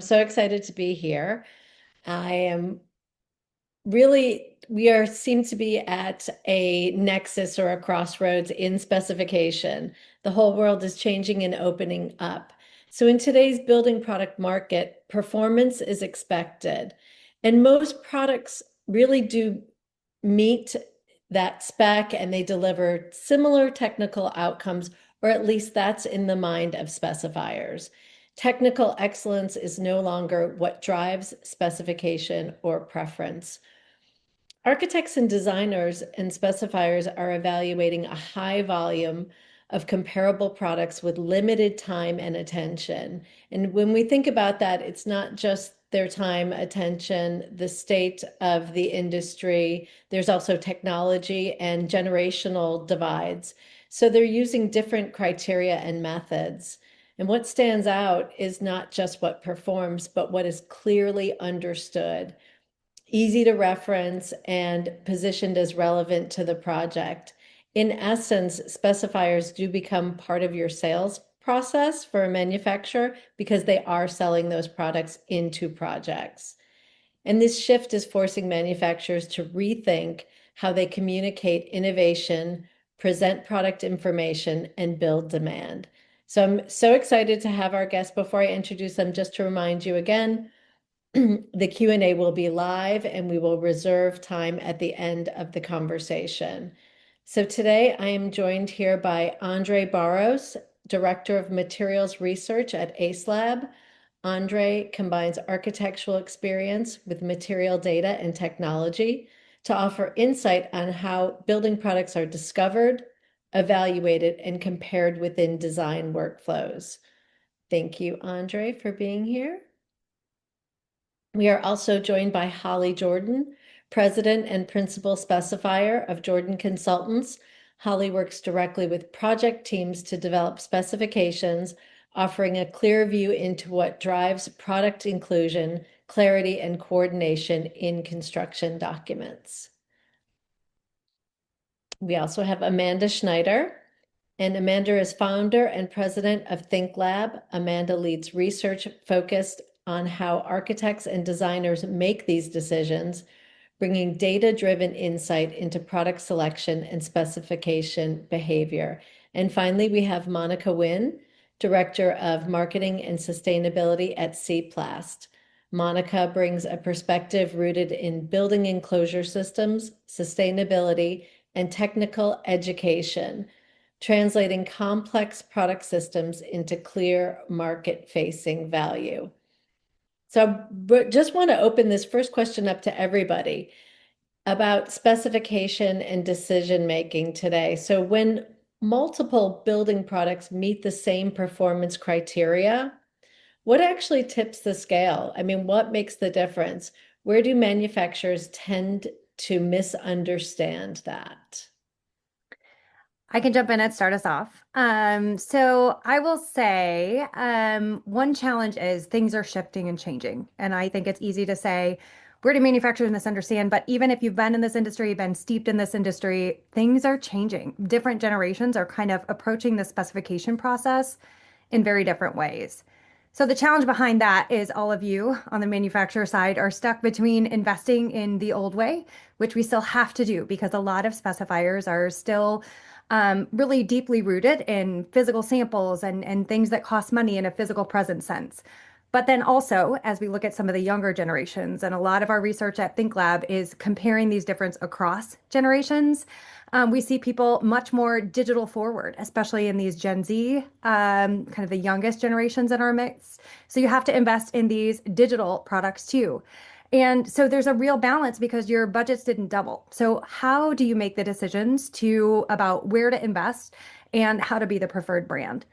So excited to be here. I am we seem to be at a nexus or a crossroads in specification. The whole world is changing and opening up. So in today's building product market, performance is expected. And most products really do meet that spec and they deliver similar technical outcomes, or at least that's in the mind of specifiers. Technical excellence is no longer what drives specification or preference. Architects and designers and specifiers are evaluating a high volume of comparable products with limited time and attention. And when we think about that, it's not just their time, attention, the state of the industry. There's also technology and generational divides. So they're using different criteria and methods. And what stands out is not just what performs, but what is clearly understood, easy to reference, and positioned as relevant to the project. In essence, specifiers do become part of your sales process for a manufacturer because they are selling those products into projects. And this shift is forcing manufacturers to rethink how they communicate innovation, present product information, and build demand. So I'm so excited to have our guests. Before I introduce them, just to remind you again, the Q&A will be live and we will reserve time at the end of the conversation. So today I am joined here by Andre Barros, Director of Materials Research at ACE Lab. Andre combines architectural experience with material data and technology to offer insight on how building products are discovered, evaluated, and compared within design workflows. Thank you, Andre, for being here. We are also joined by Holly Jordan, President and Principal Specifier of Jordan Consultants. Holly works directly with project teams to develop specifications, offering a clear view into what drives product inclusion, clarity, and coordination in construction documents. We also have Amanda Schneider, and Amanda is founder and president of Think Lab. Amanda leads research focused on how architects and designers make these decisions, bringing data-driven insight into product selection and specification behavior. And finally, we have Monica Wynn, Director of Marketing and Sustainability at CPlast. Monica brings a perspective rooted in building enclosure systems, sustainability, and technical education, translating complex product systems into clear market-facing value. So just want to open this first question up to everybody about specification and decision-making today. So when multiple building products meet the same performance criteria, what actually tips the scale? I mean, what makes the difference? Where do manufacturers tend to misunderstand that? I can jump in and start us off. So I will say one challenge is things are shifting and changing. And I think it's easy to say, where do manufacturers misunderstand? But even if you've been in this industry, been steeped in this industry, things are changing. Different generations are kind of approaching the specification process in very different ways. So the challenge behind that is all of you on the manufacturer side are stuck between investing in the old way, which we still have to do because a lot of specifiers are still really deeply rooted in physical samples and things that cost money in a physical present sense. But then also, as we look at some of the younger generations, and a lot of our research at Think Lab is comparing these differences across generations, we see people much more digital forward, especially in these Gen Z, kind of the youngest generations in our mix. So you have to invest in these digital products too. And so there's a real balance because your budgets didn't double. So how do you make the decisions about where to invest and how to be the preferred brand?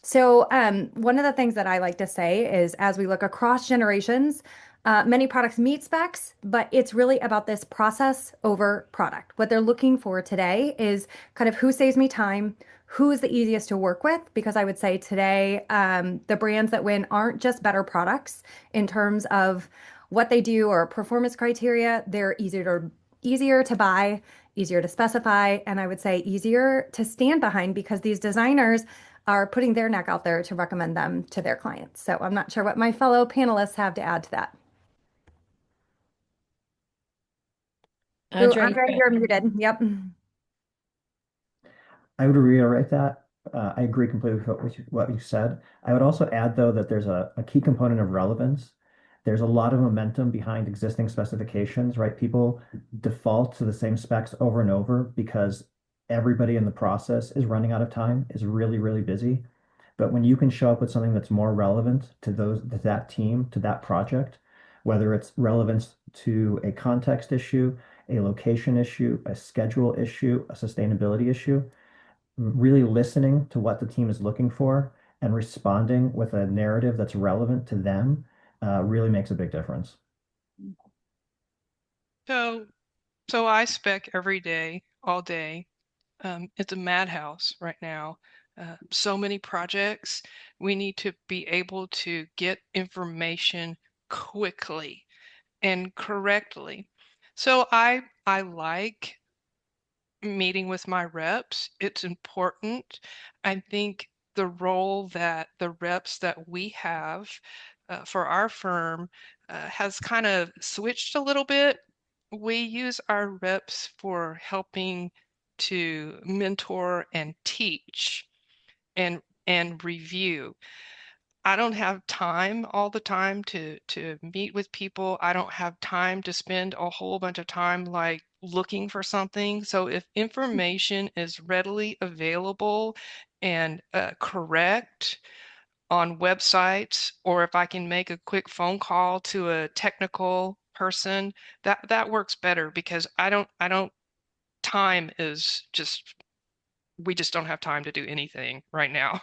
So one of the things that I like to say is as we look across generations, many products meet specs, but it's really about this process over product. What they're looking for today is kind of who saves me time, who is the easiest to work with, because I would say today the brands that win aren't just better products in terms of what they do or performance criteria. They're easier to buy, easier to specify, and I would say easier to stand behind because these designers are putting their neck out there to recommend them to their clients. So I'm not sure what my fellow panelists have to add to that. Ooh, Andre, Andre, you're muted. Yep. I would reiterate that. I agree completely with what you said. I would also add, though, that there's a key component of relevance. There's a lot of momentum behind existing specifications, right? People default to the same specs over and over because everybody in the process is running out of time, is really, really busy. But when you can show up with something that's more relevant to that team, to that project, whether it's relevance to a context issue, a location issue, a schedule issue, a sustainability issue, really listening to what the team is looking for and responding with a narrative that's relevant to them really makes a big difference. So, so I spec every day, all day. It's a madhouse right now. So many projects. We need to be able to get information quickly and correctly. So I like meeting with my reps. It's important. I think the role that the reps that we have for our firm has kind of switched a little bit. We use our reps for helping to mentor and teach and review. I don't have time all the time to meet with people. I don't have time to spend a whole bunch of time like looking for something. So if information is readily available and correct on websites, or if I can make a quick phone call to a technical person, that works better because I don't time is just we just don't have time to do anything right now.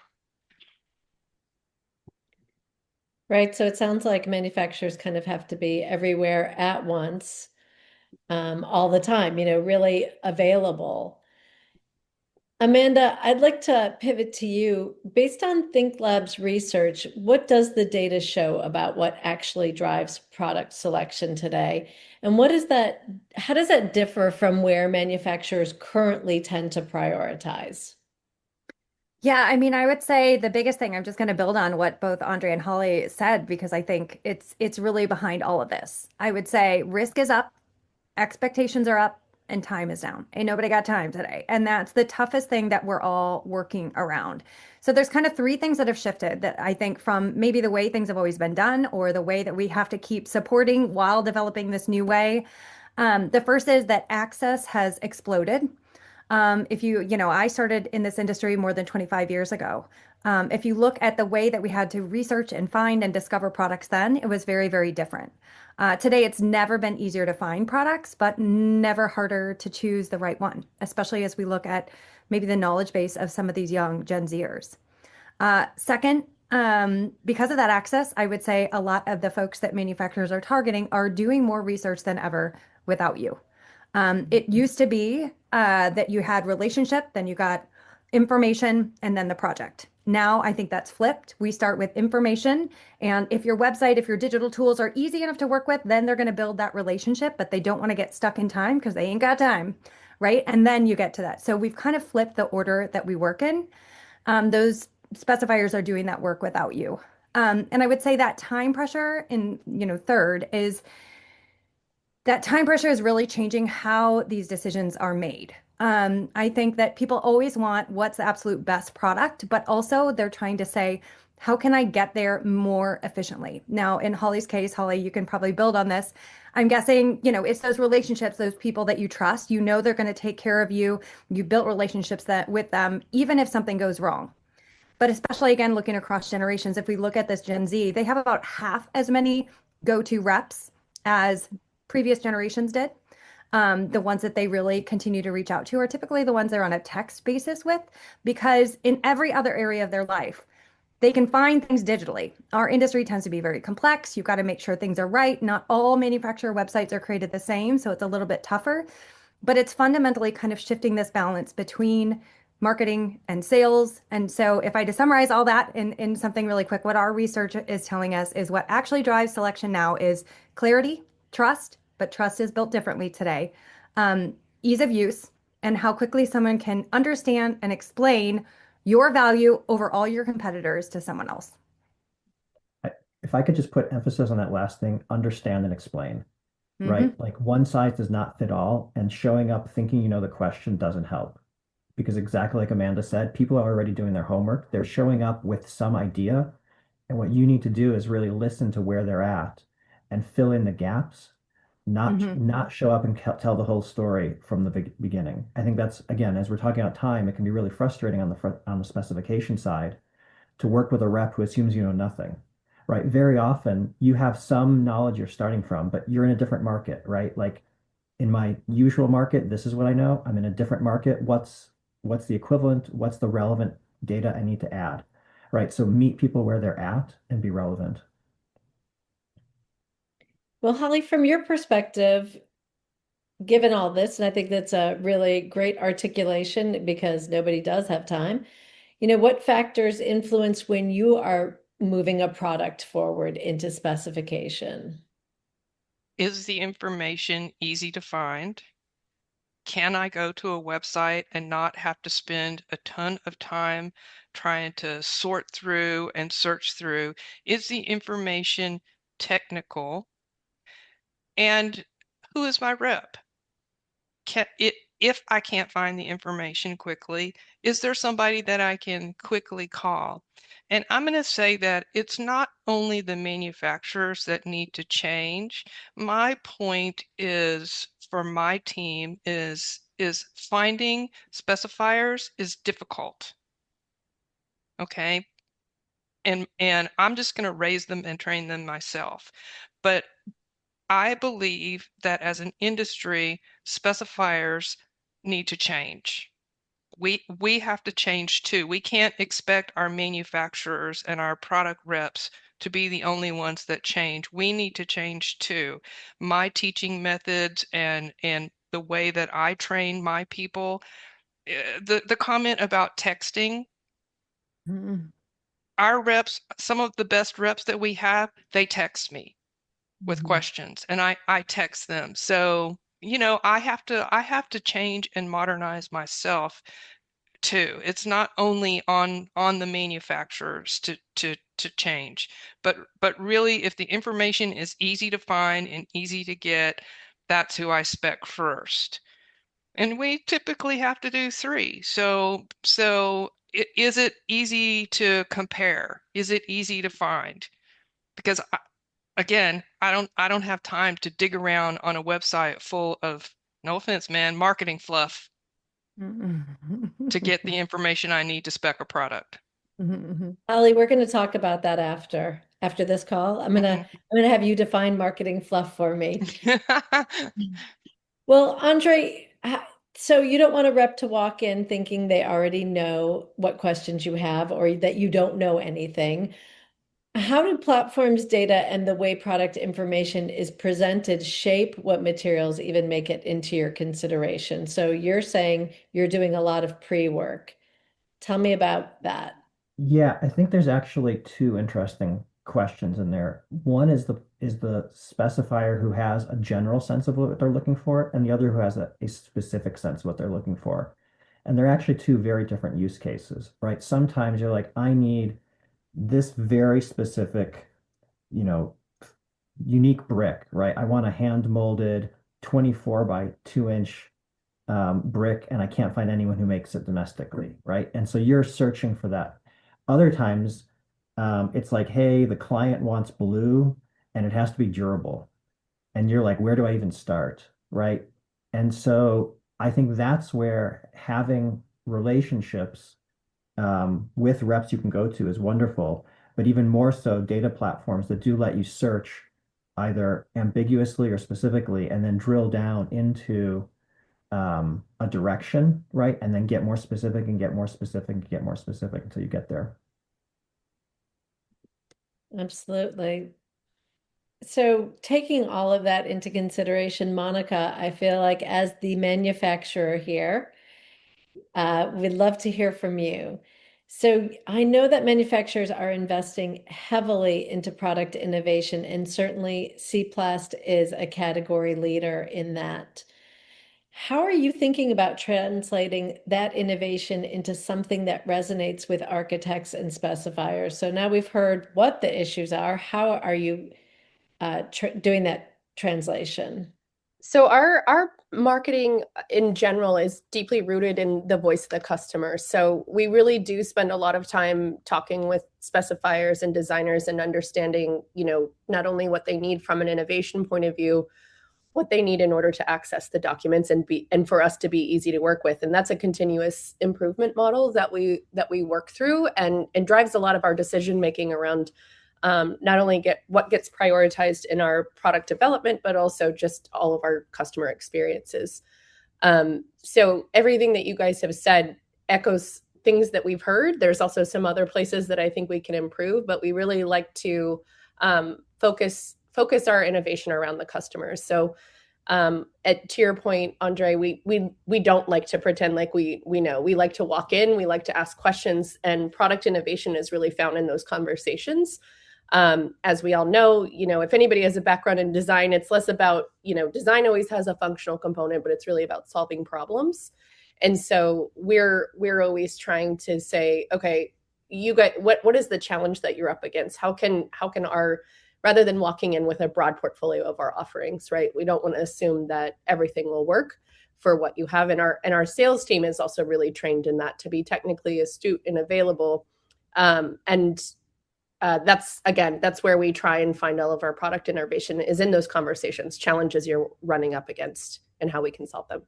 right? So it sounds like manufacturers kind of have to be everywhere at once, all the time, really available. Amanda, I'd like to pivot to you. Based on Think Lab's research, what does the data show about what actually drives product selection today? And how does that differ from where manufacturers currently tend to prioritize? Yeah, I mean, I would say the biggest thing, I'm just going to build on what both Andre and Holly said because I think it's really behind all of this. I would say risk is up, expectations are up, and time is down. Ain't nobody got time today. And that's the toughest thing that we're all working around. So there's kind of three things that have shifted that I think from maybe the way things have always been done or the way that we have to keep supporting while developing this new way. The first is that access has exploded. If I started in this industry more than 25 years ago. If you look at the way that we had to research and find and discover products then, it was very, very different. Today, it's never been easier to find products, but never harder to choose the right one, especially as we look at maybe the knowledge base of some of these young Gen Zers. Second, because of that access, I would say a lot of the folks that manufacturers are targeting are doing more research than ever without you. It used to be that you had relationship, then you got information, and then the project. Now I think that's flipped. We start with information, and if your website, if your digital tools are easy enough to work with, then they're going to build that relationship, but they don't want to get stuck in time because they ain't got time, right? And then you get to that. So we've kind of flipped the order that we work in. Those specifiers are doing that work without you. And I would say that time pressure in, third is that time pressure is really changing how these decisions are made. I think that people always want what's the absolute best product, but also they're trying to say, how can I get there more efficiently? Now, in Holly's case, Holly, you can probably build on this. I'm guessing, it's those relationships, those people that you trust, they're going to take care of you. You built relationships that with them, even if something goes wrong. But especially again, looking across generations, if we look at this Gen Z, they have about half as many go-to reps as previous generations did. The ones that they really continue to reach out to are typically the ones they're on a text basis with, because in every other area of their life, they can find things digitally. Our industry tends to be very complex. You've got to make sure things are right. Not all manufacturer websites are created the same, so it's a little bit tougher. But it's fundamentally kind of shifting this balance between marketing and sales. And so if I had to summarize all that in something really quick, what our research is telling us is what actually drives selection now is clarity, trust, but trust is built differently today, ease of use, and how quickly someone can understand and explain your value over all your competitors to someone else. If I could just put emphasis on that last thing, understand and explain, right? Hmm. Like one size does not fit all, and showing up thinking you know the question doesn't help. Because exactly like Amanda said, people are already doing their homework. They're showing up with some idea. And what you need to do is really listen to where they're at and fill in the gaps, Hmm. not show up and tell the whole story from the beginning. I think that's, again, as we're talking about time, it can be really frustrating on the specification side to work with a rep who assumes you know nothing, right? Very often you have some knowledge you're starting from, but you're in a different market, right? Like in my usual market, this is what I know. I'm in a different market. What's the equivalent? What's the relevant data I need to add? Right. So meet people where they're at and be relevant. Well, Holly, from your perspective, given all this, and I think that's a really great articulation because nobody does have time, what factors influence when you are moving a product forward into specification? Is the information easy to find? Can I go to a website and not have to spend a ton of time trying to sort through and search through? Is the information technical? And who is my rep? If I can't find the information quickly, is there somebody that I can quickly call? And I'm going to say that it's not only the manufacturers that need to change. My point is for my team is finding specifiers is difficult. Okay. And I'm just going to raise them and train them myself. But I believe that as an industry, specifiers need to change. We have to change too. We can't expect our manufacturers and our product reps to be the only ones that change. We need to change too. My teaching methods and the way that I train my people, the comment about texting, Hmm. our reps, some of the best reps that we have, they text me with questions and I text them. So, I have to change and modernize myself too. It's not only on the manufacturers to change, but really if the information is easy to find and easy to get, that's who I spec first. And we typically have to do three. Is it easy to compare? Is it easy to find? Because again, I don't have time to dig around on a website full of, no offense, man, marketing fluff to get the information I need to spec a product. Holly, we're going to talk about that after this call. I'm gonna have you define marketing fluff for me. Well, Andre, so you don't want a rep to walk in thinking they already know what questions you have or that you don't know anything. How do platforms data and the way product information is presented shape what materials even make it into your consideration? So you're saying you're doing a lot of pre-work. Tell me about that. Yeah, I think there's actually two interesting questions in there. One is the specifier who has a general sense of what they're looking for, and the other who has a specific sense of what they're looking for. And they're actually two very different use cases, right? Sometimes you're like, I need this very specific, you know, unique brick, right? I want a hand molded 24 by 2 inch brick, and I can't find anyone who makes it domestically, right? And so you're searching for that. Other times, it's like, hey, the client wants blue and it has to be durable. And you're like, where do I even start, right? And so I think that's where having relationships with reps you can go to is wonderful, but even more so, data platforms that do let you search either ambiguously or specifically, and then drill down into a direction, right? And then get more specific and get more specific and get more specific until you get there. Absolutely. So taking all of that into consideration, Monica, I feel like as the manufacturer here, we'd love to hear from you. So I know that manufacturers are investing heavily into product innovation, and certainly CPlast is a category leader in that. How are you thinking about translating that innovation into something that resonates with architects and specifiers? So now we've heard what the issues are. How are you doing that translation? So our marketing in general is deeply rooted in the voice of the customer. So we really do spend a lot of time talking with specifiers and designers and understanding, not only what they need from an innovation point of view, what they need in order to access the documents and for us to be easy to work with. And that's a continuous improvement model that we work through and drives a lot of our decision making around not only what gets prioritized in our product development, but also just all of our customer experiences. So everything that you guys have said echoes things that we've heard. There's also some other places that I think we can improve, but we really like to focus our innovation around the customers. So to your point, Andre, we don't like to pretend like we know. We like to walk in, we like to ask questions, and product innovation is really found in those conversations. As we all know, if anybody has a background in design, it's less about, design always has a functional component, but it's really about solving problems. And so we're always trying to say, okay, you guys, what is the challenge that you're up against? How can our, rather than walking in with a broad portfolio of our offerings, right? We don't want to assume that everything will work for what you have. And our sales team is also really trained in that, to be technically astute and available. That's where we try and find all of our product innovation, is in those conversations, challenges you're running up against and how we can solve them.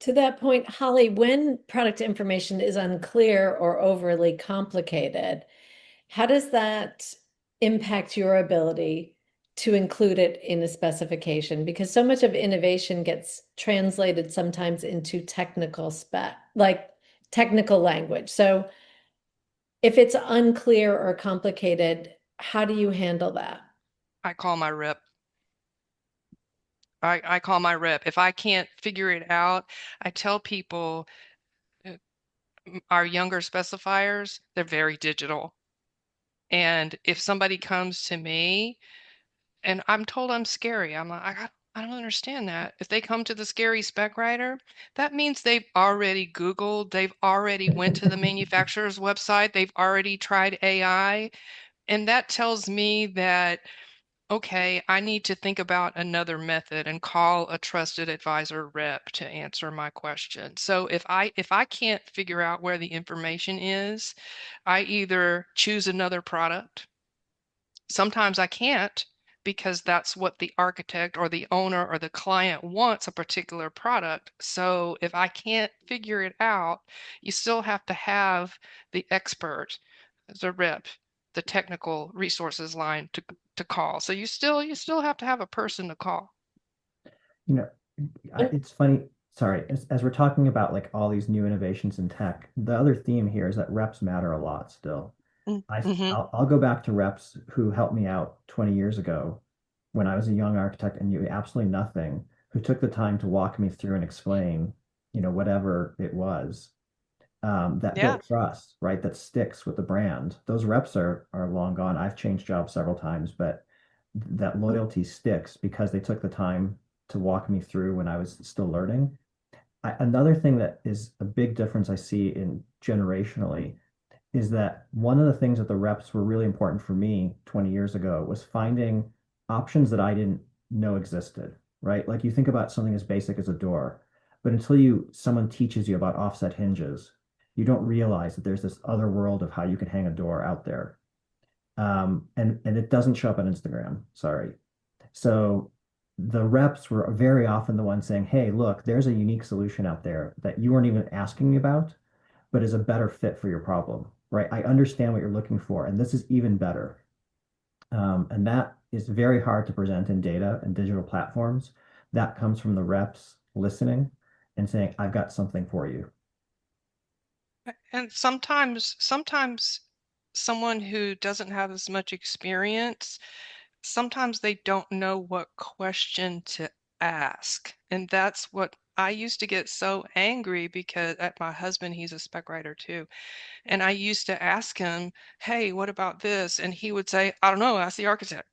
To that point, Holly, when product information is unclear or overly complicated, how does that impact your ability to include it in a specification? Because so much of innovation gets translated sometimes into technical language. So if it's unclear or complicated, how do you handle that? I call my rep. I call my rep. If I can't figure it out, I tell people, our younger specifiers, they're very digital. And if somebody comes to me and I'm told I'm scary, I'm like, I don't understand that. If they come to the scary spec writer, that means they've already Googled, they've already went to the manufacturer's website, they've already tried AI. And that tells me that, okay, I need to think about another method and call a trusted advisor rep to answer my question. So if I can't figure out where the information is, I either choose another product. Sometimes I can't, because that's what the architect or the owner or the client wants, a particular product. So if I can't figure it out, you still have to have the expert, the rep, the technical resources line to call. So you still have to have a person to call. You know, it's funny. Sorry, as we're talking about like all these new innovations in tech, the other theme here is that reps matter a lot still. Mm-hmm. I'll go back to reps who helped me out 20 years ago when I was a young architect and knew absolutely nothing, who took the time to walk me through and explain, whatever it was, that Yeah. built trust, right? That sticks with the brand. Those reps are long gone. I've changed jobs several times, but that loyalty sticks because they took the time to walk me through when I was still learning. Another thing that is a big difference I see in generationally is that one of the things that the reps were really important for me 20 years ago was finding options that I didn't know existed, right? Like you think about something as basic as a door, but until someone teaches you about offset hinges, you don't realize that there's this other world of how you can hang a door out there. And it doesn't show up on Instagram, sorry. So the reps were very often the ones saying, hey, look, there's a unique solution out there that you weren't even asking me about, but is a better fit for your problem, right? I understand what you're looking for, and this is even better. And that is very hard to present in data and digital platforms. That comes from the reps listening and saying, I've got something for you. And sometimes someone who doesn't have as much experience, sometimes they don't know what question to ask. And that's what I used to get so angry, because at my husband, he's a spec writer too. And I used to ask him, hey, what about this? And he would say, I don't know, ask the architect.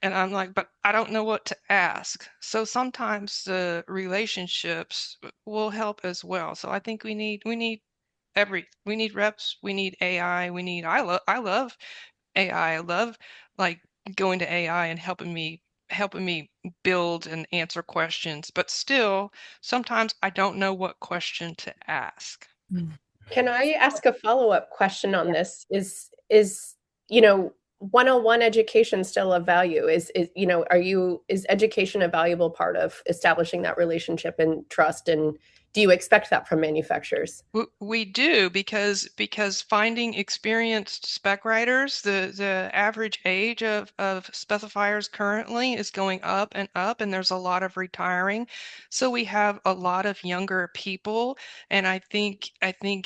And I'm like, but I don't know what to ask. So sometimes the relationships will help as well. So I think we need reps, we need AI, I love AI. I love like going to AI and helping me build and answer questions, but still sometimes I don't know what question to ask. Can I ask a follow-up question on Yeah. this? Is, you know, one-on-one education still of value? Is education a valuable part of establishing that relationship and trust? And do you expect that from manufacturers? We do because finding experienced spec writers, the average age of specifiers currently is going up, and there's a lot of retiring. So we have a lot of younger people, and I think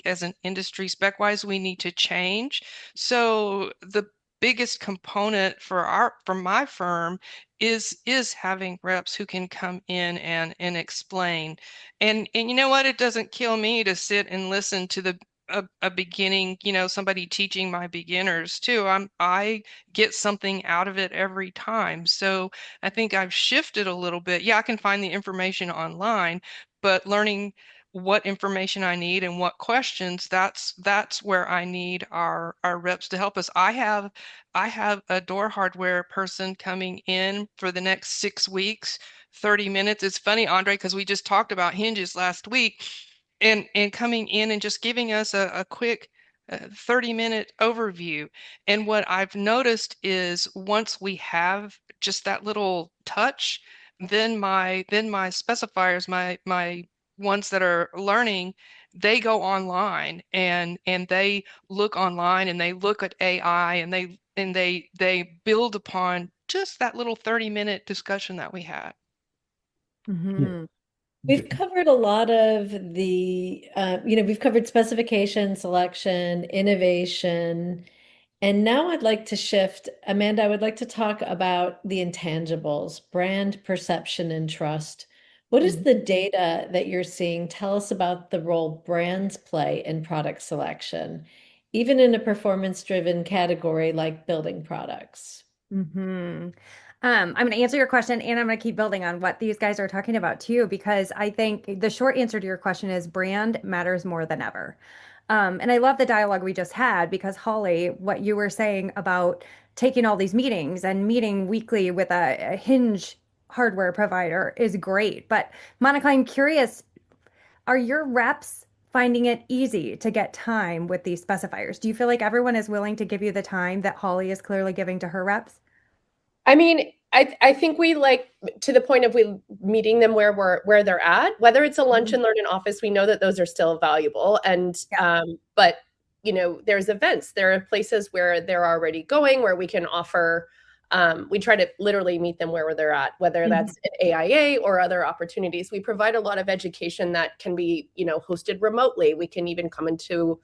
as an industry spec wise, we need to change. So the biggest component for my firm is having reps who can come in and explain. And you know what? It doesn't kill me to sit and listen to a beginning, somebody teaching my beginners too. I get something out of it every time. So I think I've shifted a little bit. Yeah, I can find the information online, but learning what information I need and what questions, that's where I need our reps to help us. I have a door hardware person coming in for the next 6 weeks, 30 minutes. It's funny, Andre, because we just talked about hinges last week, and coming in and just giving us a quick 30-minute overview. And what I've noticed is once we have just that little touch, then my specifiers, my ones that are learning, they go online and they look online and they look at AI and they build upon just that little 30-minute discussion that we had. Mhm. We've covered a lot of we've covered specification, selection, innovation, and now I'd like to shift. Amanda, I would like to talk about the intangibles, brand perception and trust. What is the data that you're seeing? Tell us about the role brands play in product selection, even in a performance-driven category like building products. Hmm. I'm going to answer your question and I'm going to keep building on what these guys are talking about too, because I think the short answer to your question is brand matters more than ever. And I love the dialogue we just had because Holly, what you were saying about taking all these meetings and meeting weekly with a hinge hardware provider is great. But Monica, I'm curious, are your reps finding it easy to get time with these specifiers? Do you feel like everyone is willing to give you the time that Holly is clearly giving to her reps? I mean, I think we like to the point of we meeting them where they're at, whether it's a lunch Mhm. and learn in office, we know that those are still valuable. And Yeah. but there's events, there are places where they're already going where we can offer we try to literally meet them where they're at, whether Mhm. that's at AIA or other opportunities. We provide a lot of education that can be, hosted remotely. We can even come into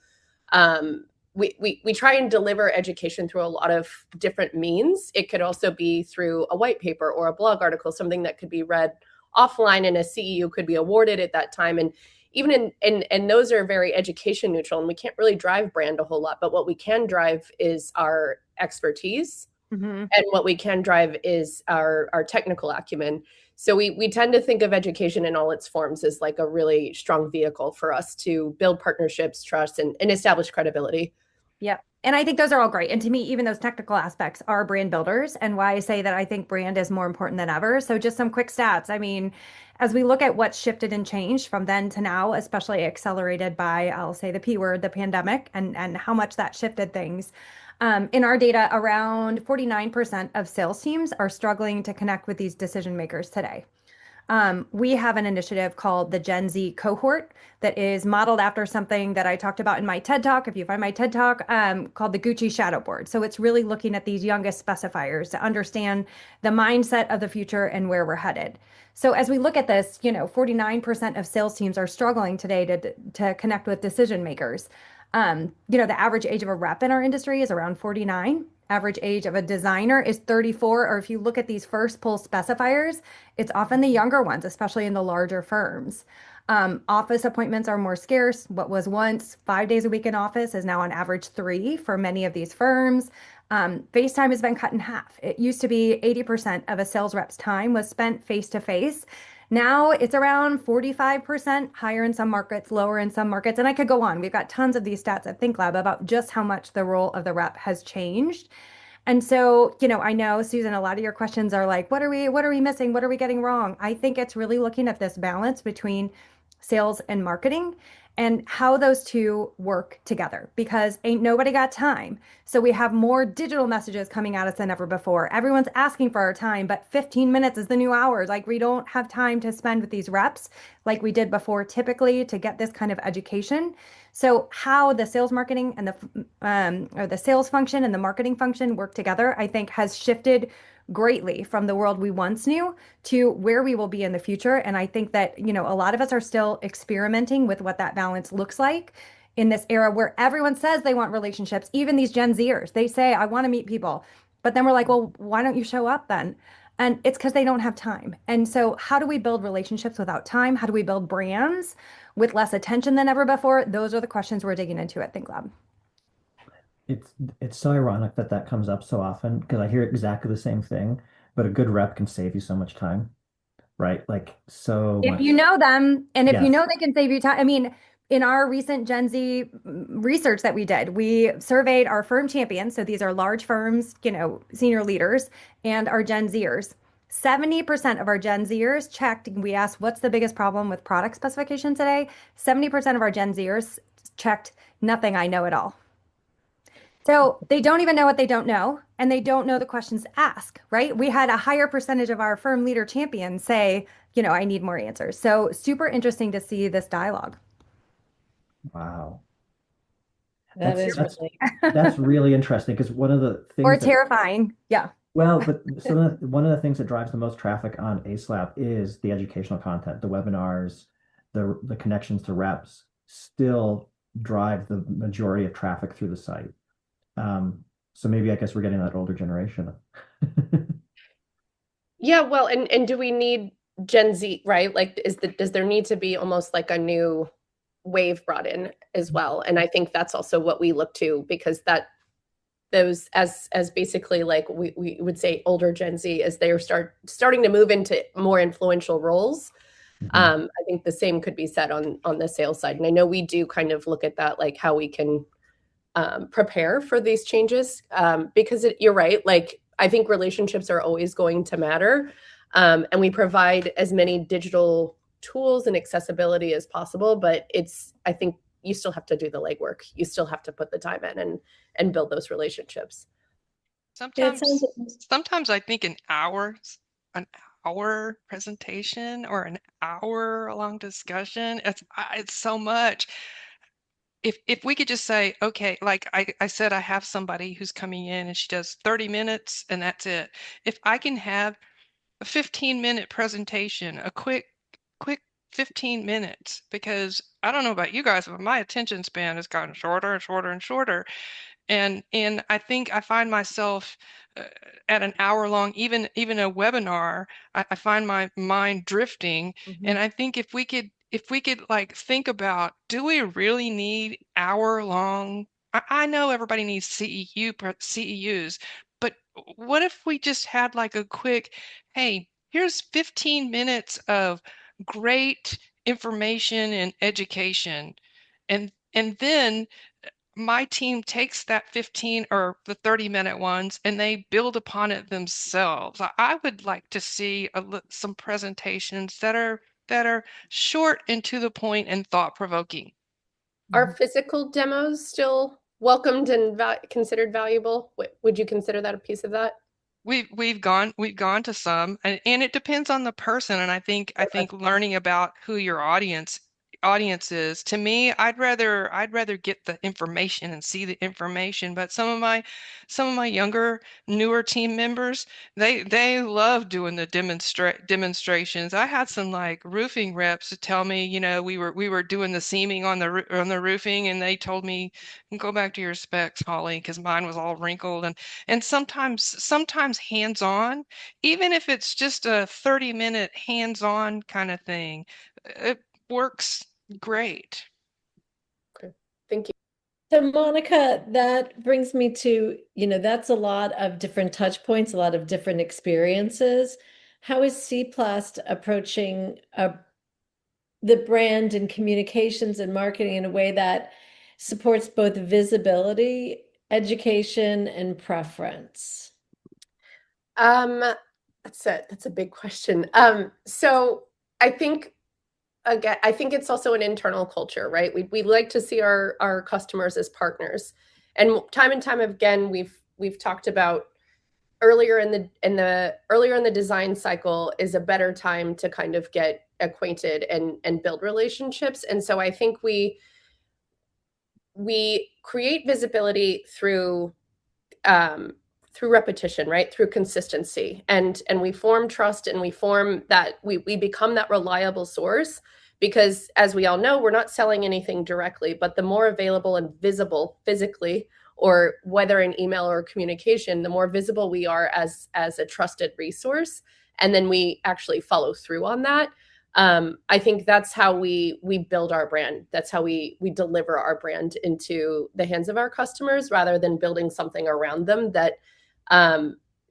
um, we try and deliver education through a lot of different means. It could also be through a white paper or a blog article, something that could be read offline and a CEU could be awarded at that time. And even and those are very education neutral and we can't really drive brand a whole lot, but what we can drive is our expertise Mhm. and what we can drive is our technical acumen. So we tend to think of education in all its forms as like a really strong vehicle for us to build partnerships, trust, and establish credibility. Yep. And I think those are all great. And to me, even those technical aspects are brand builders and why I say that I think brand is more important than ever. So just some quick stats. I mean, as we look at what's shifted and changed from then to now, especially accelerated by, I'll say the P word, the pandemic, and how much that shifted things. In our data, around 49% of sales teams are struggling to connect with these decision makers today. We have an initiative called the Gen Z cohort that is modeled after something that I talked about in my TED Talk. If you find my TED Talk, called the Gucci Shadow Board. So it's really looking at these youngest specifiers to understand the mindset of the future and where we're headed. So as we look at this, 49% of sales teams are struggling today to connect with decision makers. The average age of a rep in our industry is around 49. Average age of a designer is 34. Or if you look at these first pull specifiers, it's often the younger ones, especially in the larger firms. Office appointments are more scarce. What was once 5 days a week in office is now on average 3 for many of these firms. FaceTime has been cut in half. It used to be 80% of a sales rep's time was spent face to face. Now it's around 45%, higher in some markets, lower in some markets. And I could go on. We've got tons of these stats at ThinkLab about just how much the role of the rep has changed. And so, I know, Susan, a lot of your questions are like, what are we missing? What are we getting wrong? I think it's really looking at this balance between sales and marketing and how those two work together because ain't nobody got time. So we have more digital messages coming at us than ever before. Everyone's asking for our time, but 15 minutes is the new hours. Like we don't have time to spend with these reps like we did before typically to get this kind of education. So how the sales marketing and the sales function and the marketing function work together, I think has shifted greatly from the world we once knew to where we will be in the future. And I think that, a lot of us are still experimenting with what that balance looks like in this era where everyone says they want relationships, even these Gen Zers, they say, I want to meet people. But then we're like, well, why don't you show up then? And it's because they don't have time. And so, how do we build relationships without time? How do we build brands with less attention than ever before? Those are the questions we're digging into at ThinkLab. It's so ironic that that comes up so often because I hear exactly the same thing, but a good rep can save you so much time, right? Like so If much. you know them, and if you Yes. know they can save you time, I mean, in our recent Gen Z research that we did, we surveyed our firm champions. So these are large firms, senior leaders, and our Gen Zers. 70% of our Gen Zers checked, we asked, what's the biggest problem with product specification today? 70% of our Gen Zers checked, nothing, I know it all. So they don't even know what they don't know, and they don't know the questions to ask, right? We had a higher percentage of our firm leader champions say, I need more answers. So super interesting to see this dialogue. Wow. That That's is that's really, that's really interesting because one of the Or things that terrifying. Yeah. well, but one of the things that drives the most traffic on AceLab is the educational content, the webinars, the connections to reps still drive the majority of traffic through the site. So maybe I guess we're getting that older generation. Yeah, well, and do we need Gen Z, right? Like, does there need to be almost like a new wave brought in as well? And I think that's also what we look to because that those as basically like we would say older Gen Z as they are starting to move into more influential roles. Mhm. I think the same could be said on the sales side. And I know we do kind of look at that like how we can prepare for these changes because you're right. Like I think relationships are always going to matter, and we provide as many digital tools and accessibility as possible. But I think you still have to do the legwork. You still have to put the time in and build those relationships. yeah, it sounds, Sometimes I think an hour presentation or an hour long discussion, it's so much. If we could just say, okay, like I said, I have somebody who's coming in and she does 30 minutes and that's it. If I can have a 15-minute presentation, a quick 15 minutes, because I don't know about you guys, but my attention span has gotten shorter and shorter and shorter. And I think I find myself at an hour long, even a webinar, I find my mind drifting. And I think if we could like think about, do we really need hour long? I know everybody needs CEUs, but what if we just had like a quick, hey, here's 15 minutes of great information and education, and then my team takes that 15 or the 30-minute ones and they build upon it themselves. I would like to see some presentations that are short and to the point and thought-provoking. Are physical demos still welcomed and considered valuable? Would you consider that a piece of that? We've gone to some, and it depends on the person. And I think learning about who your audience is, to me, I'd rather get the information and see the information. But some of my younger, newer team members, they love doing the demonstrations. I had some like roofing reps to tell me, we were doing the seaming on the roofing, and they told me, go back to your specs, Holly, because mine was all wrinkled. And sometimes hands-on, even if it's just a 30-minute hands-on kind of thing, it works great. Okay. Thank you. So Monica, that brings me to, that's a lot of different touch points, a lot of different experiences. How is CPlast approaching the brand and communications and marketing in a way that supports both visibility, education, and preference? That's a big question. So I think again, I think it's also an internal culture, right? We like to see our customers as partners, and time again, we've talked about earlier in the design cycle is a better time to kind of get acquainted and build relationships. And so I think we create visibility through repetition, right? Through consistency, and we form trust, and we become that reliable source, because as we all know, we're not selling anything directly, but the more available and visible physically, or whether in email or communication, the more visible we are as a trusted resource, and then we actually follow through on that. I think that's how we build our brand. That's how we deliver our brand into the hands of our customers, rather than building something around them that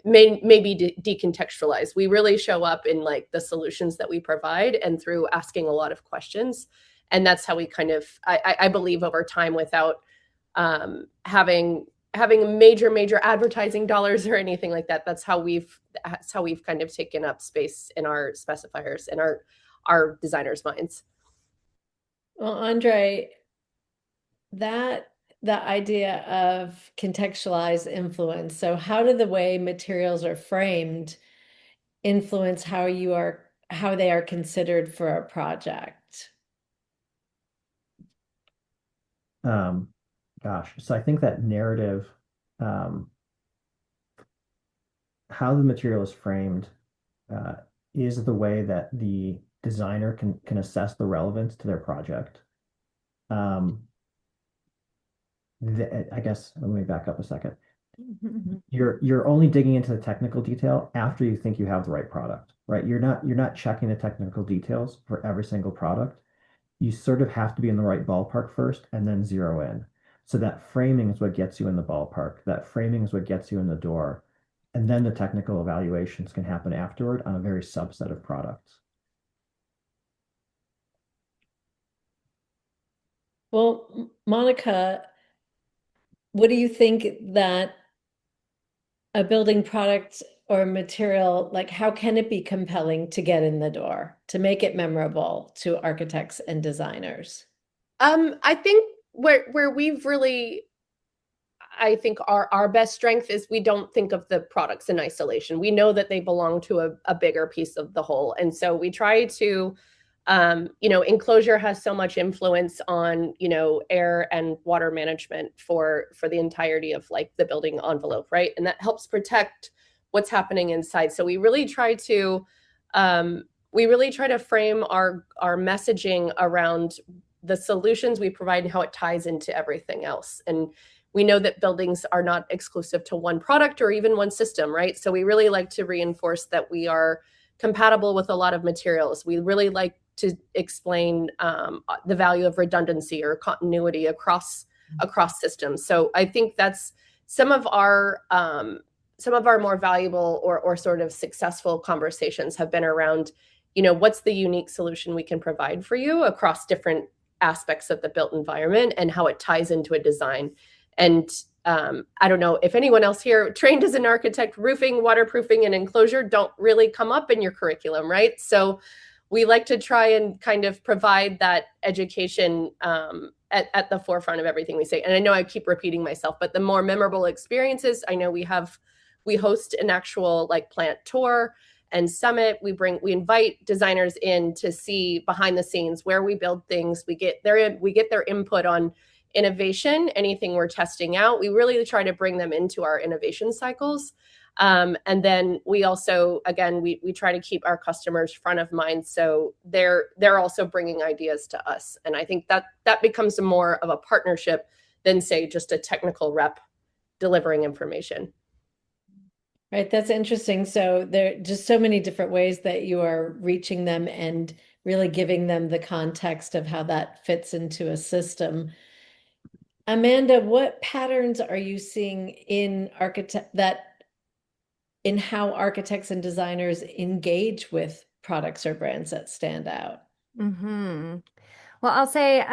may be decontextualized. We really show up in like the solutions that we provide, and through asking a lot of questions. And that's how we kind of, I believe, over time, without having major advertising dollars or anything like that. That's how we've kind of taken up space in our specifiers and our designers' minds. Well, Andre, the idea of contextualized influence. So how do the way materials are framed influence how they are considered for a project? Gosh, so I think that narrative, how the material is framed, is the way that the designer can assess the relevance to their project. I guess let me back up a second. You're only digging into the technical detail after you think you have the right product, right? You're not checking the technical details for every single product. You sort of have to be in the right ballpark first and then zero in. So that framing is what gets you in the ballpark. That framing is what gets you in the door. And then the technical evaluations can happen afterward on a very subset of products. Well, Monica, what do you think that a building product or material, like how can it be compelling to get in the door, to make it memorable to architects and designers? I think where we've really, I think our best strength is we don't think of the products in isolation. We know that they belong to a bigger piece of the whole. And so we try to, enclosure has so much influence on, air and water management for the entirety of like the building envelope, right? And that helps protect what's happening inside. So we really try to frame our messaging around the solutions we provide and how it ties into everything else. And we know that buildings are not exclusive to one product or even one system, right? So we really like to reinforce that we are compatible with a lot of materials. We really like to explain the value of redundancy or continuity across systems. So I think that's some of our more valuable or sort of successful conversations have been around, what's the unique solution we can provide for you across different aspects of the built environment and how it ties into a design. And I don't know if anyone else here trained as an architect, roofing, waterproofing, and enclosure don't really come up in your curriculum, right? So we like to try and kind of provide that education at the forefront of everything we say. And I know I keep repeating myself, but the more memorable experiences, I know we host an actual like plant tour and summit. We invite designers in to see behind the scenes where we build things. We get their input on innovation, anything we're testing out. We really try to bring them into our innovation cycles. And then we also, again, we try to keep our customers front of mind. So they're also bringing ideas to us. And I think that becomes more of a partnership than, say, just a technical rep delivering information. Right, that's interesting. So there are just so many different ways that you are reaching them and really giving them the context of how that fits into a system. Amanda, what patterns are you seeing in in how architects and designers engage with products or brands that stand out? Hmm. Well, I'll say,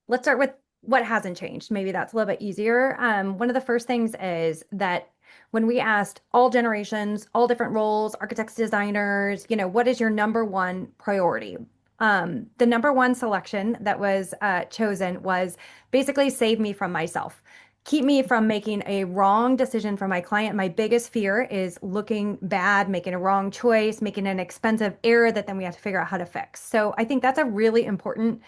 let's start with what hasn't changed. Maybe that's a little bit easier. One of the first things is that when we asked all generations, all different roles, architects, designers, what is your number one priority? The number one selection that was chosen was basically save me from myself. Keep me from making a wrong decision for my client. My biggest fear is looking bad, making a wrong choice, making an expensive error that then we have to figure out how to fix. So I think that's a really important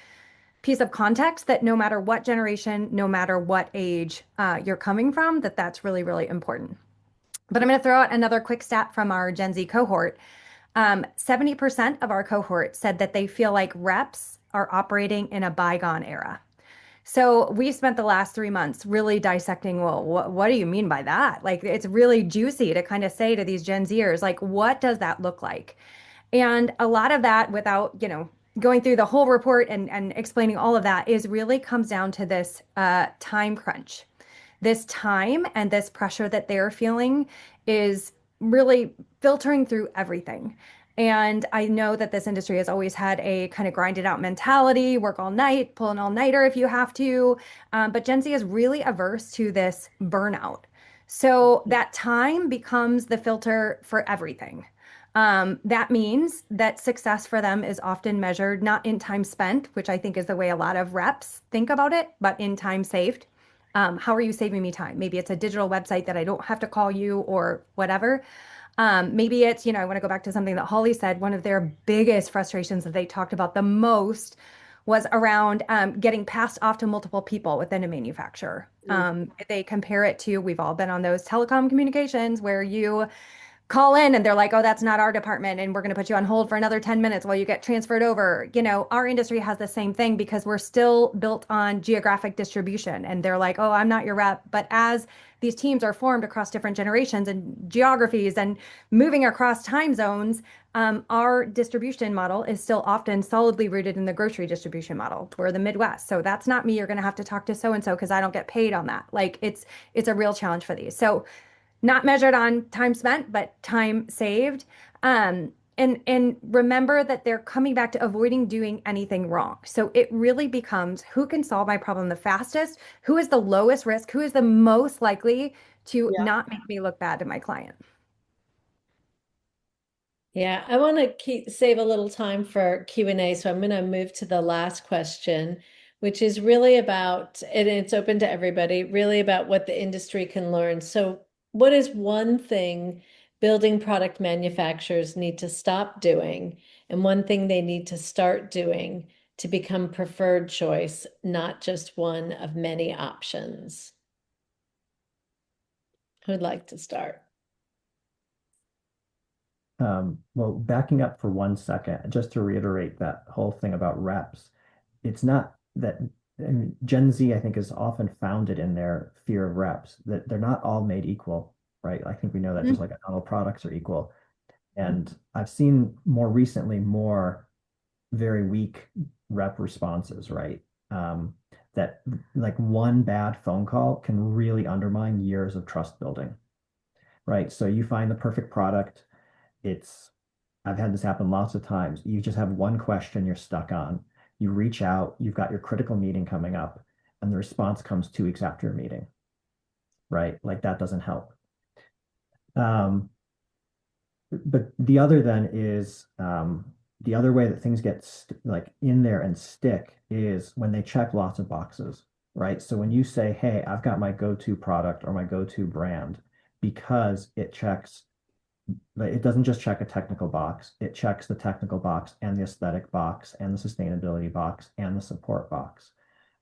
piece of context, that no matter what generation, no matter what age you're coming from, that's really, really important. But I'm going to throw out another quick stat from our Gen Z cohort. 70% of our cohort said that they feel like reps are operating in a bygone era. So we spent the last 3 months really dissecting, well, what do you mean by that? Like, it's really juicy to kind of say to these Gen Zers, like, what does that look like? And a lot of that, without, going through the whole report and explaining all of that, is really comes down to this time crunch. This time and this pressure that they're feeling is really filtering through everything. And I know that this industry has always had a kind of grinded out mentality, work all night, pull an all-nighter if you have to. But Gen Z is really averse to this burnout. So that time becomes the filter for everything. That means that success for them is often measured not in time spent, which I think is the way a lot of reps think about it, but in time saved. How are you saving me time? Maybe it's a digital website that I don't have to call you or whatever. Maybe it's, I want to go back to something that Holly said. One of their biggest frustrations that they talked about the most was around getting passed off to multiple people within a manufacturer. They compare it to, we've all been on those telecom communications where you call in and they're like, oh, that's not our department. And we're going to put you on hold for another 10 minutes while you get transferred over. Our industry has the same thing because we're still built on geographic distribution. And they're like, oh, I'm not your rep. But as these teams are formed across different generations and geographies and moving across time zones, our distribution model is still often solidly rooted in the grocery distribution model. We're the Midwest. So that's not me. You're going to have to talk to so-and-so because I don't get paid on that. Like it's a real challenge for these. So not measured on time spent, but time saved. And remember that they're coming back to avoiding doing anything wrong. So it really becomes who can solve my problem the fastest, who is the lowest risk, who is the most likely to not make me look bad to my client. Yeah, I want to save a little time for Q&A, so I'm going to move to the last question, which is really about, and it's open to everybody, really about what the industry can learn. So what is one thing building product manufacturers need to stop doing, and one thing they need to start doing to become preferred choice, not just one of many options? Who'd like to start? Well, backing up for 1 second, just to reiterate that whole thing about reps, it's not that Gen Z, I think, is often founded in their fear of reps, that they're not all made equal, right? I think we know that just like not all products are equal. And I've seen more recently more very weak rep responses, right? That like one bad phone call can really undermine years of trust building, right? So you find the perfect product. I've had this happen lots of times. You just have one question you're stuck on. You reach out, you've got your critical meeting coming up, and the response comes 2 weeks after your meeting, right? Like that doesn't help. But the other then is the other way that things get like in there and stick is when they check lots of boxes, right? So when you say, hey, I've got my go-to product or my go-to brand because it checks, but it doesn't just check a technical box, it checks the technical box and the aesthetic box and the sustainability box and the support box,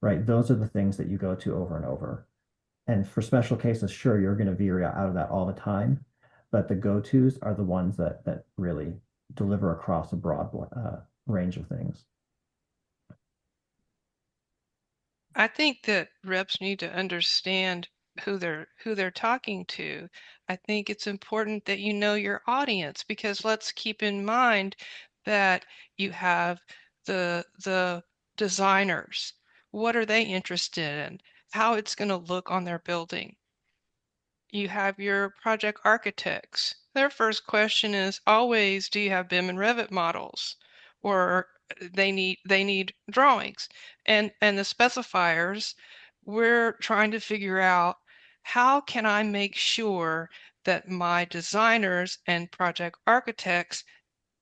right? Those are the things that you go to over and over. And for special cases, sure, you're going to veer out of that all the time, but the go-tos are the ones that really deliver across a broad range of things. I think that reps need to understand who they're talking to. I think it's important that you know your audience, because let's keep in mind that you have the designers. What are they interested in? how it's going to look on their building. You have your project architects. Their first question is always, do you have BIM and Revit models? Or they need drawings. And the specifiers, we're trying to figure out, how can I make sure that my designers and project architects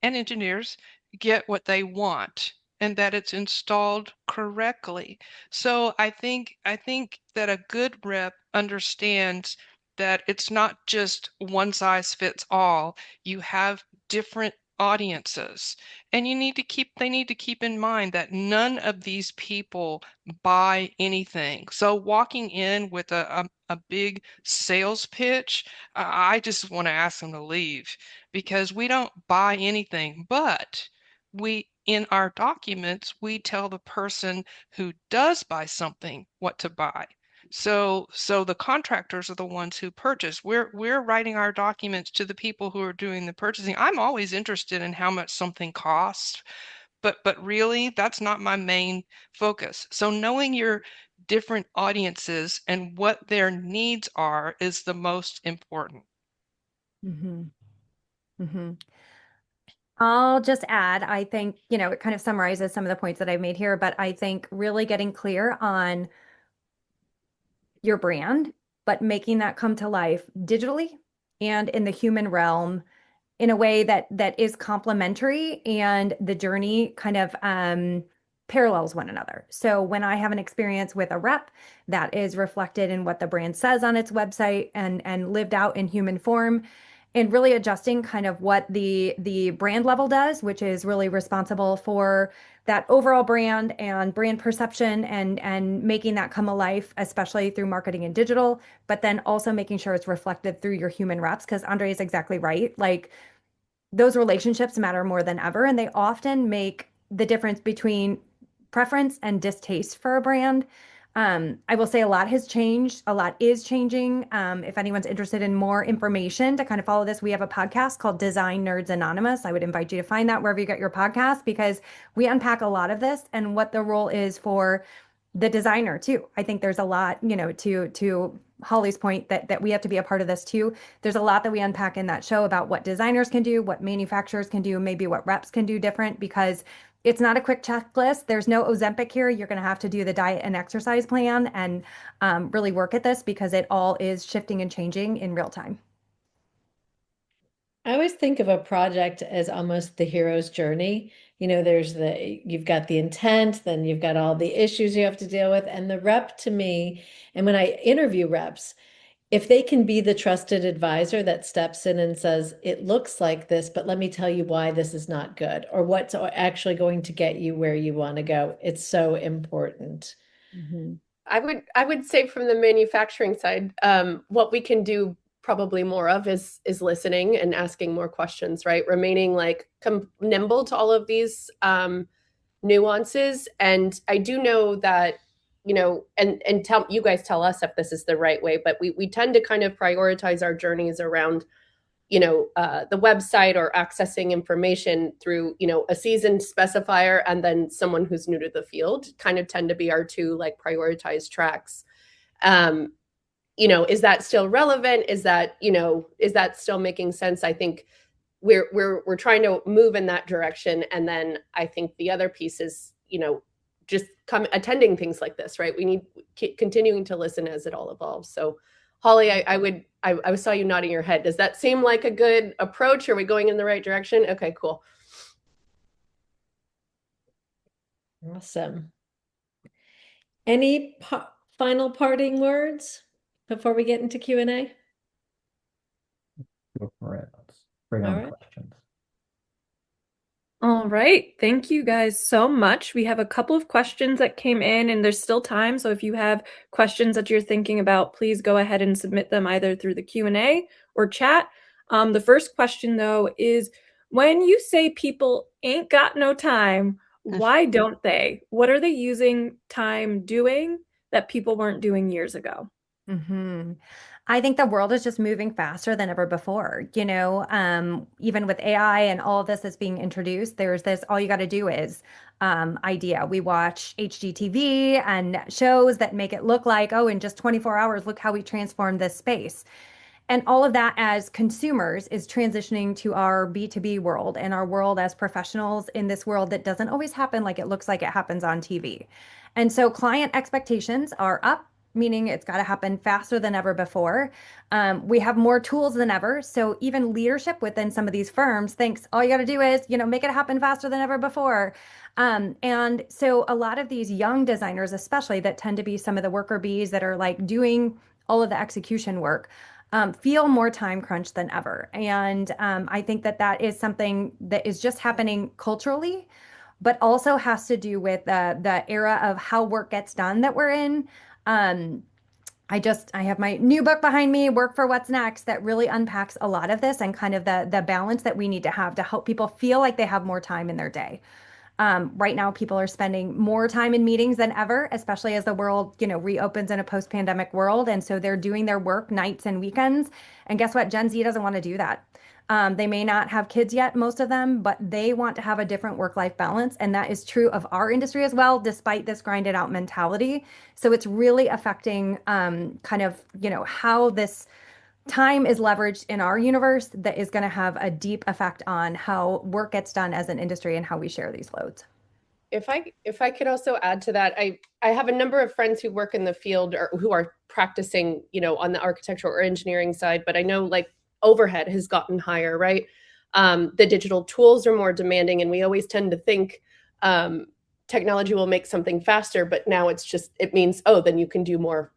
and engineers get what they want and that it's installed correctly. So I think that a good rep understands that it's not just one size fits all. You have different audiences, and they need to keep in mind that none of these people buy anything. So walking in with a big sales pitch, I just want to ask them to leave, because we don't buy anything, but in our documents, we tell the person who does buy something what to buy. So the contractors are the ones who purchase. We're writing our documents to the people who are doing the purchasing. I'm always interested in how much something costs, but really that's not my main focus. So knowing your different audiences and what their needs are is the most important. Mm-hmm. Mm-hmm. I'll just add, I think, it kind of summarizes some of the points that I've made here, but I think really getting clear on your brand, but making that come to life digitally and in the human realm in a way that is complementary, and the journey kind of parallels one another. So when I have an experience with a rep, that is reflected in what the brand says on its website and lived out in human form, and really adjusting kind of what the brand level does, which is really responsible for that overall brand and brand perception, and making that come alive, especially through marketing and digital, but then also making sure it's reflected through your human reps, because Andre is exactly right. Like, those relationships matter more than ever, and they often make the difference between preference and distaste for a brand. I will say a lot has changed. A lot is changing. If anyone's interested in more information to kind of follow this, we have a podcast called Design Nerds Anonymous. I would invite you to find that wherever you get your podcast, because we unpack a lot of this and what the role is for the designer too. I think there's a lot, to Holly's point, that we have to be a part of this too. There's a lot that we unpack in that show about what designers can do, what manufacturers can do, maybe what reps can do different, because it's not a quick checklist. There's no Ozempic here. You're going to have to do the diet and exercise plan and really work at this, because it all is shifting and changing in real time. I always think of a project as almost the hero's journey. You've got the intent, then you've got all the issues you have to deal with, and the rep to me, and when I interview reps, if they can be the trusted advisor that steps in and says, it looks like this, but let me tell you why this is not good, or what's actually going to get you where you want to go. It's so important. Mm-hmm. I would say from the manufacturing side, what we can do probably more of is listening and asking more questions, right? Remaining like nimble to all of these nuances. And I do know that, and tell you guys, tell us if this is the right way, but we tend to kind of prioritize our journeys around the website, or accessing information through a seasoned specifier, and then someone who's new to the field kind of tend to be our two like prioritized tracks. Is that still relevant? Is that still making sense? I think we're trying to move in that direction. And then I think the other piece is just attending things like this, right? We need continuing to listen as it all evolves. So Holly, I saw you nodding your head. Does that seem like a good approach? Are we going in the right direction? Okay, cool. Awesome. Any final parting words before we get into Q&A? Go for it. Let's bring on questions. All right. Thank you guys so much. We have a couple of questions that came in, and there's still time. So if you have questions that you're thinking about, please go ahead and submit them either through the Q&A or chat. The first question, though, is when you say people ain't got no time, why don't they? What are they using time doing that people weren't doing years ago? Mm-hmm. I think the world is just moving faster than ever before. Even with AI and all of this that's being introduced, there's this all you got to do is idea. We watch HGTV and shows that make it look like, oh, in just 24 hours, look how we transformed this space. And all of that as consumers is transitioning to our B2B world and our world as professionals in this world that doesn't always happen like it looks like it happens on TV. And so client expectations are up, meaning it's got to happen faster than ever before. We have more tools than ever. So even leadership within some of these firms thinks all you got to do is, make it happen faster than ever before. And so a lot of these young designers, especially that tend to be some of the worker bees that are like doing all of the execution work, feel more time crunched than ever. And I think that that is something that is just happening culturally, but also has to do with the era of how work gets done that we're in. Um, I have my new book behind me, Work for What's Next, that really unpacks a lot of this and kind of the balance that we need to have to help people feel like they have more time in their day. Right now, people are spending more time in meetings than ever, especially as the world, reopens in a post-pandemic world. And so they're doing their work nights and weekends. And guess what? Gen Z doesn't want to do that. They may not have kids yet, most of them, but they want to have a different work-life balance. And that is true of our industry as well, despite this grinded out mentality. So it's really affecting kind of, how this time is leveraged in our universe that is going to have a deep effect on how work gets done as an industry and how we share these loads. If I could also add to that, I have a number of friends who work in the field or who are practicing, on the architectural or engineering side, but I know like overhead has gotten higher, right? The digital tools are more demanding, and we always tend to think technology will make something faster, but now it means, oh, then you can do more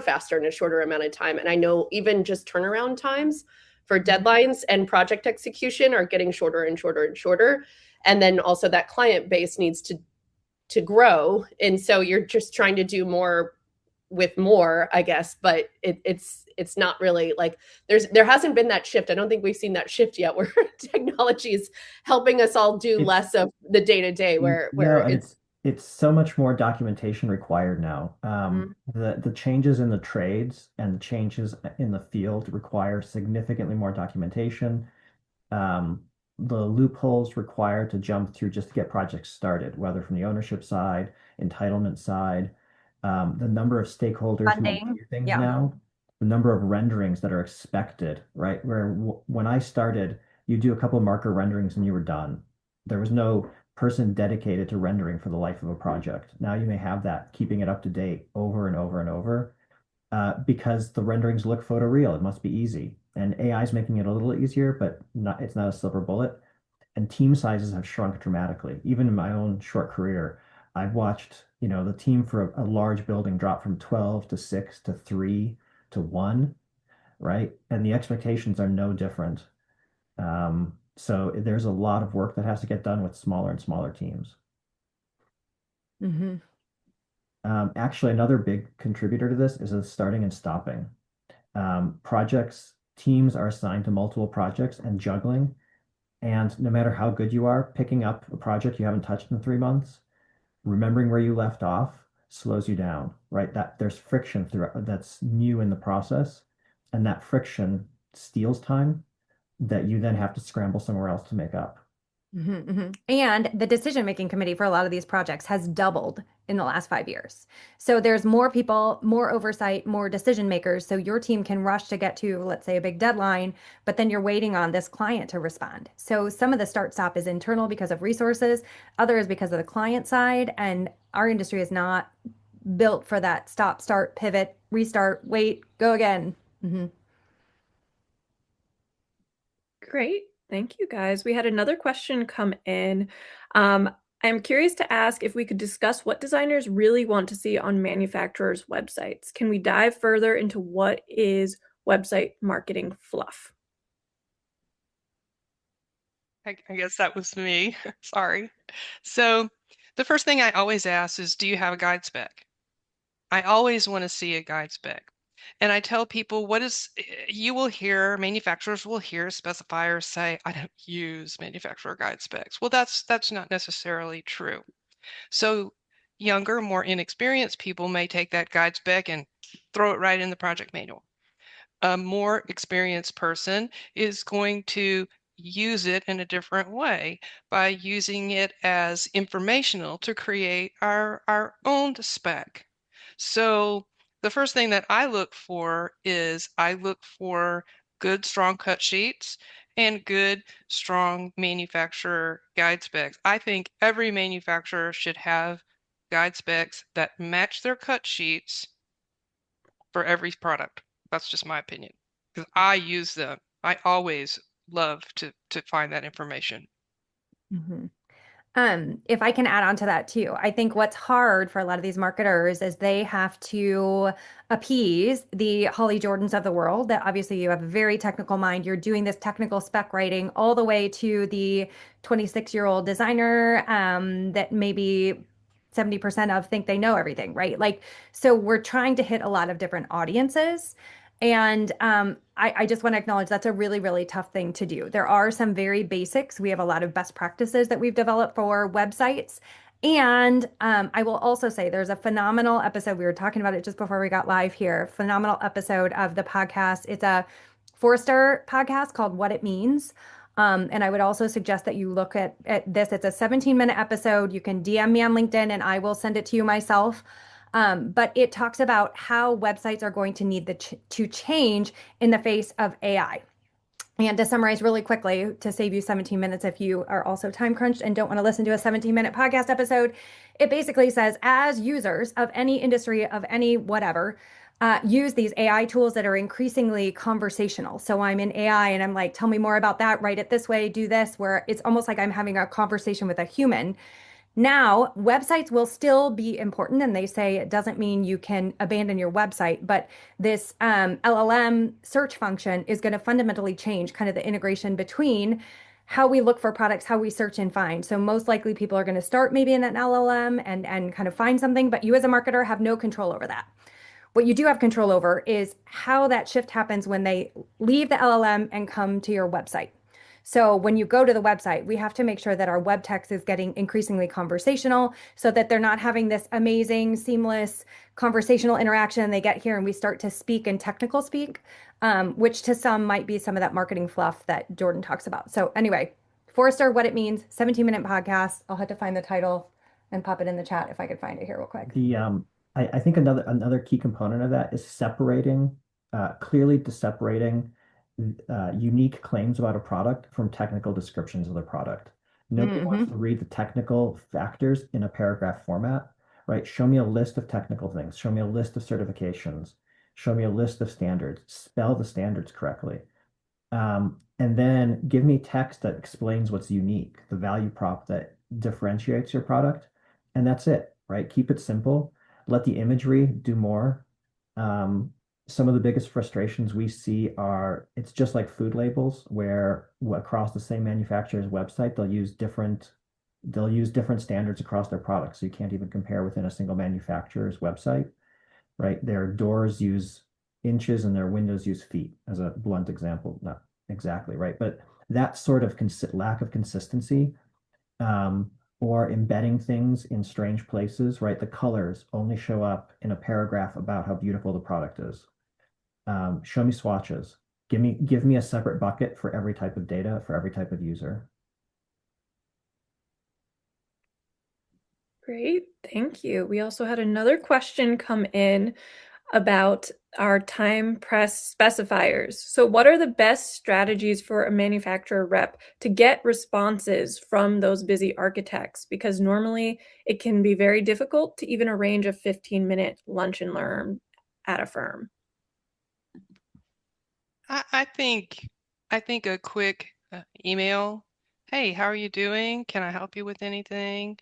faster in a shorter amount of time. And I know even just turnaround times for deadlines and project execution are getting shorter and shorter and shorter. And then also that client base needs to grow. And so you're just trying to do more with more, I guess, but it's not really like there hasn't been that shift. I don't think we've seen that shift yet where technology is helping us all do less of the day-to-day where it's so much more documentation required now. The changes in the trades and the changes in the field require significantly more documentation. The loopholes required to jump through just to get projects started, whether from the ownership side, entitlement side, the number of stakeholders who Funding. do things Yeah. now, the number of renderings that are expected, right? Where when I started, you do a couple of marker renderings and you were done. There was no person dedicated to rendering for the life of a project. Now you may have that, keeping it up to date over and over and over, because the renderings look photoreal. It must be easy. And AI is making it a little easier, but it's not a silver bullet. And team sizes have shrunk dramatically. Even in my own short career, I've watched, the team for a large building drop from 12 to 6 to 3 to 1, right? And the expectations are no different. So there's a lot of work that has to get done with smaller and smaller teams. Mm-hmm. Actually, another big contributor to this is the starting and stopping. Teams are assigned to multiple projects and juggling. And no matter how good you are, picking up a project you haven't touched in 3 months, remembering where you left off slows you down, right? That there's friction that's new in the process, and that friction steals time that you then have to scramble somewhere else to make up. Mm-hmm, mm-hmm. And the decision-making committee for a lot of these projects has doubled in the last 5 years. So there's more people, more oversight, more decision makers. So your team can rush to get to, let's say, a big deadline, but then you're waiting on this client to respond. So some of the start-stop is internal because of resources, other is because of the client side. And our industry is not built for that stop, start, pivot, restart, wait, go again. Mm-hmm. Great. Thank you, guys. We had another question come in. I'm curious to ask if we could discuss what designers really want to see on manufacturers' websites. Can we dive further into what is website marketing fluff? I guess that was me. Sorry. So the first thing I always ask is, do you have a guide spec? I always want to see a guide spec. And I tell people manufacturers will hear specifiers say, I don't use manufacturer guide specs. Well, that's not necessarily true. So younger, more inexperienced people may take that guide spec and throw it right in the project manual. a more experienced person is going to use it in a different way by using it as informational to create our own spec. So the first thing that I look for is I look for good, strong cut sheets and good, strong manufacturer guide specs. I think every manufacturer should have guide specs that match their cut sheets for every product. That's just my opinion because I use them. I always love to find that information. Mhm. If I can add on to that too, I think what's hard for a lot of these marketers is they have to appease the Holly Jordans of the world. That obviously you have a very technical mind. You're doing this technical spec writing all the way to the 26-year-old designer that maybe 70% of think they know everything, right? Like, so we're trying to hit a lot of different audiences. And I just want to acknowledge that's a really, really tough thing to do. There are some very basics. We have a lot of best practices that we've developed for websites. And I will also say there's a phenomenal episode. We were talking about it just before we got live here. Phenomenal episode of the podcast. It's a four-star podcast called What It Means. And I would also suggest that you look at this. It's a 17-minute episode. You can DM me on LinkedIn and I will send it to you myself. But it talks about how websites are going to need to change in the face of AI. And to summarize really quickly, to save you 17 minutes if you are also time crunched and don't want to listen to a 17-minute podcast episode, it basically says, as users of any industry, of any whatever, use these AI tools that are increasingly conversational. So I'm in AI and I'm like, tell me more about that, write it this way, do this, where it's almost like I'm having a conversation with a human. Now, websites will still be important, and they say it doesn't mean you can abandon your website, but this LLM search function is going to fundamentally change kind of the integration between how we look for products, how we search and find. So most likely people are going to start maybe in an LLM and kind of find something, but you as a marketer have no control over that. What you do have control over is how that shift happens when they leave the LLM and come to your website. So when you go to the website, we have to make sure that our web text is getting increasingly conversational so that they're not having this amazing, seamless conversational interaction. They get here and we start to speak in technical speak, which to some might be some of that marketing fluff that Jordan talks about. So anyway, Forrester, What It Means, 17-minute podcast. I'll have to find the title and pop it in the chat if I could find it here real quick. I think another key component of that is clearly separating unique claims about a product from technical descriptions of the product. Nobody wants to read the technical factors in a paragraph format, right? Show me a list of technical things. Show me a list of certifications. Show me a list of standards. Spell the standards correctly. And then give me text that explains what's unique, the value prop that differentiates your product. And that's it, right? Keep it simple. Let the imagery do more. Some of the biggest frustrations we see are it's just like food labels where across the same manufacturer's website, they'll use different standards across their products. So you can't even compare within a single manufacturer's website, right? Their doors use inches and their windows use feet as a blunt example. Not exactly, right? But that sort of lack of consistency, or embedding things in strange places, right? The colors only show up in a paragraph about how beautiful the product is. Show me swatches. Give me a separate bucket for every type of data, for every type of user. Great, thank you. We also had another question come in about our time press specifiers. So what are the best strategies for a manufacturer rep to get responses from those busy architects? Because normally it can be very difficult to even arrange a 15-minute lunch and learn at a firm. I think a quick email. Hey, how are you doing? Can I help you with anything?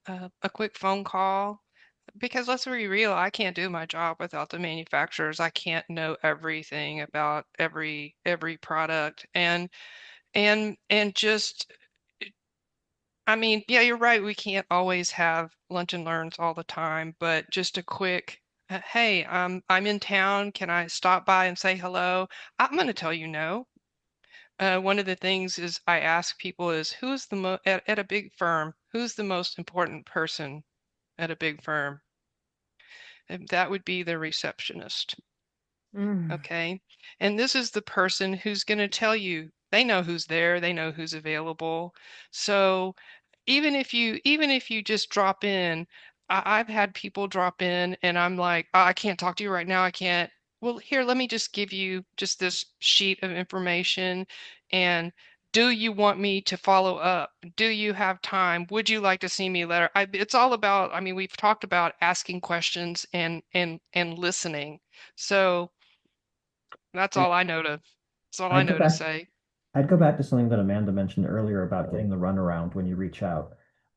A quick phone call. Because let's be real, I can't do my job without the manufacturers. I can't know everything about every product and just I mean, yeah, you're right. We can't always have lunch and learns all the time, but just a quick, hey, I'm in town. Can I stop by and say hello? I'm going to tell you no. One of the things is I ask people is who's the at a big firm, who's the most important person at a big firm? And that would be the receptionist. Okay. And this is the person who's going to tell you, they know who's there, they know who's available. So even if you just drop in, I've had people drop in and I'm like, "Oh, I can't talk to you right now. I can't." Well, here, let me just give you just this sheet of information. And do you want me to follow up? Do you have time? Would you like to see me later? It's all about, I mean, we've talked about asking questions and listening. So that's And all I know to that's all I I'd go know to back say. I'd go back to something that Amanda mentioned earlier about getting the runaround when you reach out.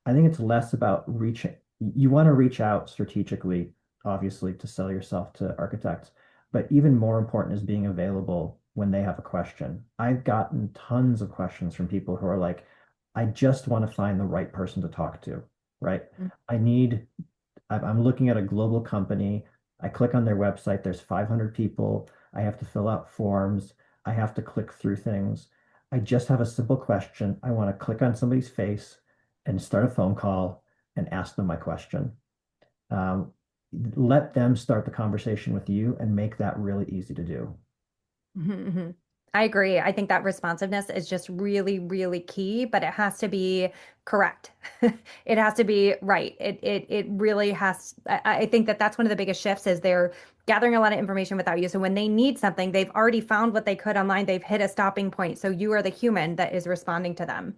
I think it's less about reaching. You want to reach out strategically, obviously, to sell yourself to architects, but even more important is being available when they have a question. I've gotten tons of questions from people who are like, I just want to find the right person to talk to, right? I need I'm looking at a global company. I click on their website. There's 500 people. I have to fill out forms. I have to click through things. I just have a simple question. I want to click on somebody's face and start a phone call and ask them my question. Um, Let them start the conversation with you and make that really easy to do. Mhm. I agree. I think that responsiveness is just really, really key, but it has to be correct. It has to be right. It really has. I think that that's one of the biggest shifts is they're gathering a lot of information without you. So when they need something, they've already found what they could online. They've hit a stopping point. So you are the human that is responding to them.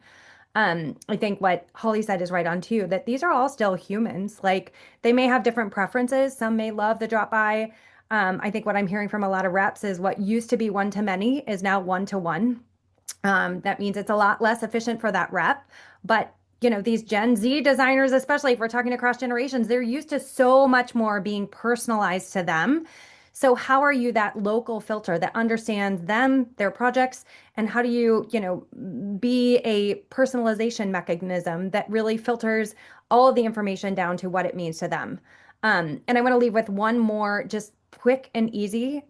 I think what Holly said is right on too, that these are all still humans. Like they may have different preferences. Some may love the drop by. I think what I'm hearing from a lot of reps is what used to be one to many is now one to one. That means it's a lot less efficient for that rep. But these Gen Z designers, especially if we're talking across generations, they're used to so much more being personalized to them. So how are you that local filter that understands them, their projects, and how do you be a personalization mechanism that really filters all of the information down to what it means to them? And I want to leave with one more just quick and easy.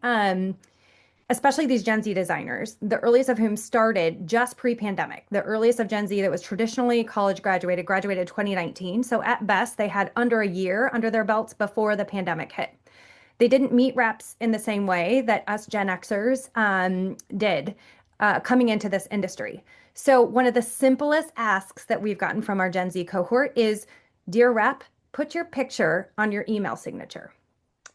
Especially these Gen Z designers, the earliest of whom started just pre-pandemic. The earliest of Gen Z that was traditionally college graduated 2019. So at best, they had under a year under their belts before the pandemic hit. They didn't meet reps in the same way that us Gen Xers did coming into this industry. So one of the simplest asks that we've gotten from our Gen Z cohort is, dear rep, put your picture on your email signature.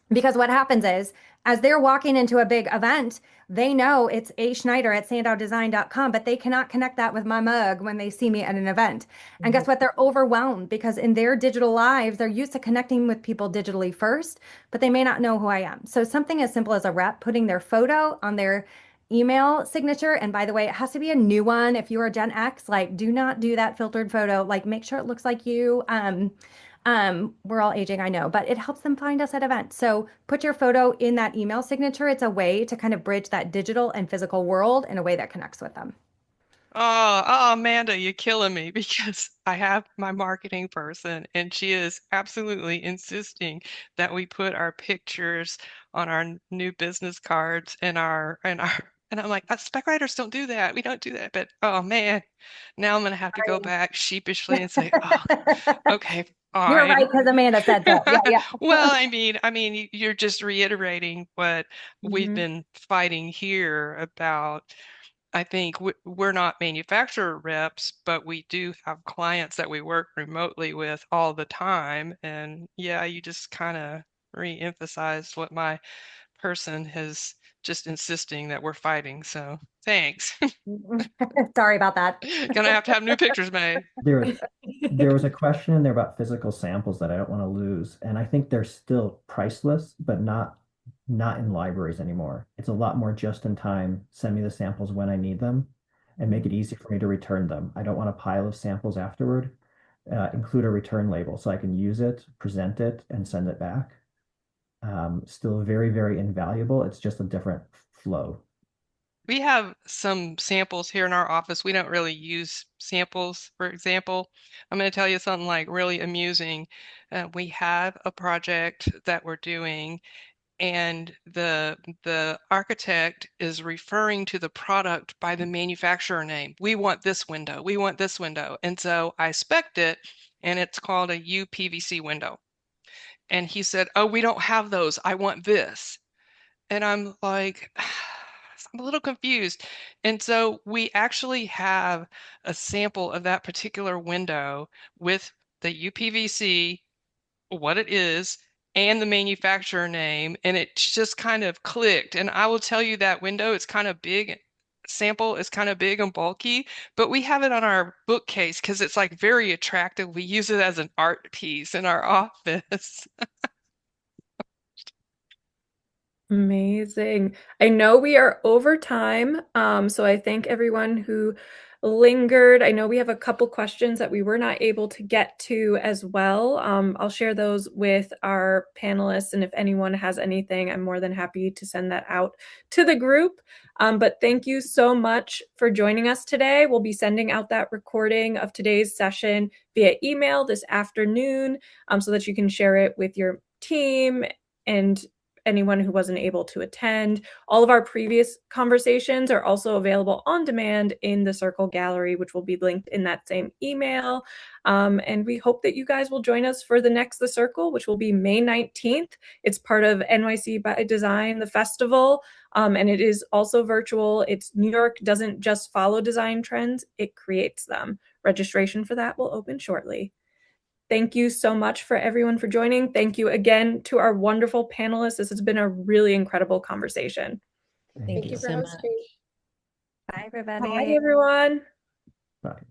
Because what happens is, as they're walking into a big event, they know it's A. Schneider at sandowdesign.com, but they cannot connect that with my mug when they see me at an event. And guess what? They're overwhelmed because in their digital lives, they're used to connecting with people digitally first, but they may not know who I am. So something as simple as a rep putting their photo on their email signature. And by the way, it has to be a new one. If you are Gen X, like do not do that filtered photo. Like make sure it looks like you. We're all aging, I know, but it helps them find us at events. So put your photo in that email signature. It's a way to kind of bridge that digital and physical world in a way that connects with them. Oh, Amanda, you're killing me because I have my marketing person and she is absolutely insisting that we put our pictures on our new business cards and I'm like, spec writers don't do that. We don't do that. But oh man, now I'm gonna have to go back sheepishly and say, oh, okay, You're fine. right, because Amanda said so. Yeah, yeah. Well, I mean, you're just reiterating what we've Mhm. been fighting here about. I think we're not manufacturer reps, but we do have clients that we work remotely with all the time. And yeah, you just kind of re-emphasized what my person has just insisting that we're fighting. So thanks. Sorry about that. Gonna have to have new pictures made. There, there was a question in there about physical samples that I don't want to lose, and I think they're still priceless, but not in libraries anymore. It's a lot more just in time. Send me the samples when I need them, and make it easy for me to return them. I don't want a pile of samples afterward. Include a return label so I can use it, present it, and send it back. Still very, very invaluable. It's just a different flow. We have some samples here in our office. We don't really use samples, for example. I'm going to tell you something like really amusing. We have a project that we're doing, and the architect is referring to the product by the manufacturer name. We want this window. We want this window. And so I spec'd it, and it's called a UPVC window. And he said, "Oh, we don't have those. I want this." And I'm like, I'm a little confused. And so we actually have a sample of that particular window with the UPVC, what it is, and the manufacturer name, and it just kind of clicked. And I will tell you that window, it's kind of big. Sample is kind of big and bulky, but we have it on our bookcase because it's like very attractive. We use it as an art piece in our office. Amazing. I know we are over time, so I thank everyone who lingered. I know we have a couple questions that we were not able to get to as well. I'll share those with our panelists, and if anyone has anything, I'm more than happy to send that out to the group. But thank you so much for joining us today. We'll be sending out that recording of today's session via email this afternoon, so that you can share it with your team and anyone who wasn't able to attend. All of our previous conversations are also available on demand in the Circle Gallery, which will be linked in that same email. And we hope that you guys will join us for the next The Circle, which will be May 19th. It's part of NYC by Design, the festival, and it is also virtual. It's New York doesn't just follow design trends, it creates them. Registration for that will open shortly. Thank you so much for everyone for joining. Thank you again to our wonderful panelists. This has been a really incredible conversation. Thank you for so much. hosting. Bye, everybody. Bye, everyone. Bye.